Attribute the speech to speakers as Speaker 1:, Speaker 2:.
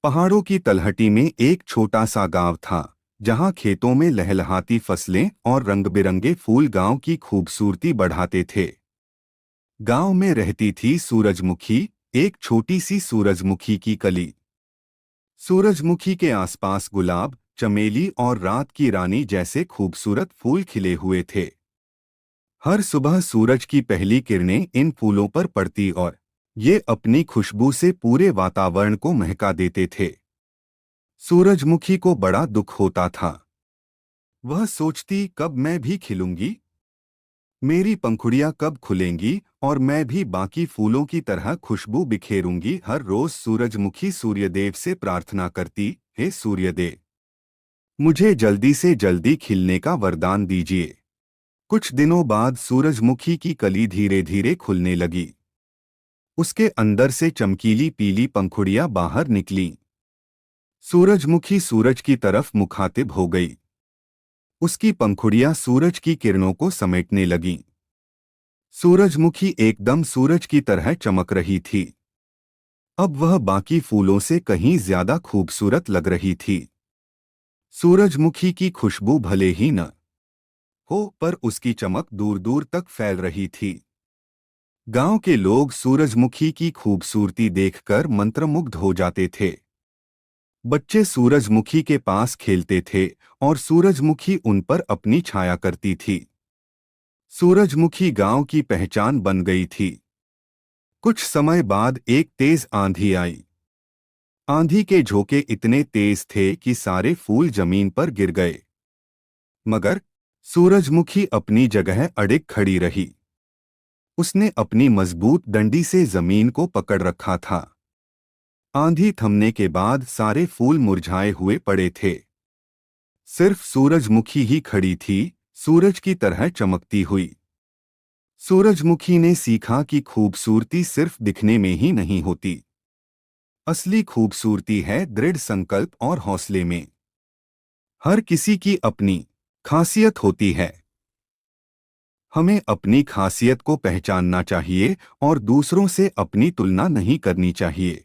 Speaker 1: पहाड़ों की तलहटी में एक छोटा सा गांव था, जहां खेतों में लहलहाती फसलें और रंग-बिरंगे फूल गांव की खूबसूरती बढ़ाते थे। गांव में रहती थी सूरजमुखी, एक छोटी सी सूरजमुखी की कली। सूरजमुखी के आसपास गुलाब, चमेली और रात की रानी जैसे खूबसूरत फूल खिले हुए थे। हर सुबह सूरज की पहली किरणें इन फूलों पर पड़ती और ये अपनी खुशबू से पूरे वातावरण को महका देते थे। सूरजमुखी को बड़ा दुख होता था। वह सोचती, कब मैं भी खिलूंगी, मेरी पंखुड़ियां कब खुलेंगी और मैं भी बाकी फूलों की तरह खुशबू बिखेरूंगी। हर रोज सूरजमुखी सूर्यदेव से प्रार्थना करती, हे सूर्यदेव, मुझे जल्दी से जल्दी खिलने का वरदान दीजिए। कुछ दिनों बाद सूरजमुखी की कली धीरे धीरे खुलने लगी। उसके अंदर से चमकीली पीली पंखुड़ियां बाहर निकलीं। सूरजमुखी सूरज की तरफ मुखातिब हो गई। उसकी पंखुड़ियां सूरज की किरणों को समेटने लगीं। सूरजमुखी एकदम सूरज की तरह चमक रही थी। अब वह बाकी फूलों से कहीं ज्यादा खूबसूरत लग रही थी। सूरजमुखी की खुशबू भले ही न हो, पर उसकी चमक दूर दूर तक फैल रही थी। गांव के लोग सूरजमुखी की खूबसूरती देखकर मंत्रमुग्ध हो जाते थे। बच्चे सूरजमुखी के पास खेलते थे और सूरजमुखी उन पर अपनी छाया करती थी। सूरजमुखी गांव की पहचान बन गई थी। कुछ समय बाद एक तेज आंधी आई। आंधी के झोंके इतने तेज थे कि सारे फूल जमीन पर गिर गए। मगर सूरजमुखी अपनी जगह अडिग खड़ी रही। उसने अपनी मजबूत डंडी से जमीन को पकड़ रखा था। आंधी थमने के बाद सारे फूल मुरझाए हुए पड़े थे। सिर्फ सूरजमुखी ही खड़ी थी, सूरज की तरह चमकती हुई। सूरजमुखी ने सीखा कि खूबसूरती सिर्फ दिखने में ही नहीं होती। असली खूबसूरती है दृढ़ संकल्प और हौसले में। हर किसी की अपनी खासियत होती है। हमें अपनी खासियत को पहचानना चाहिए और दूसरों से अपनी तुलना नहीं करनी चाहिए।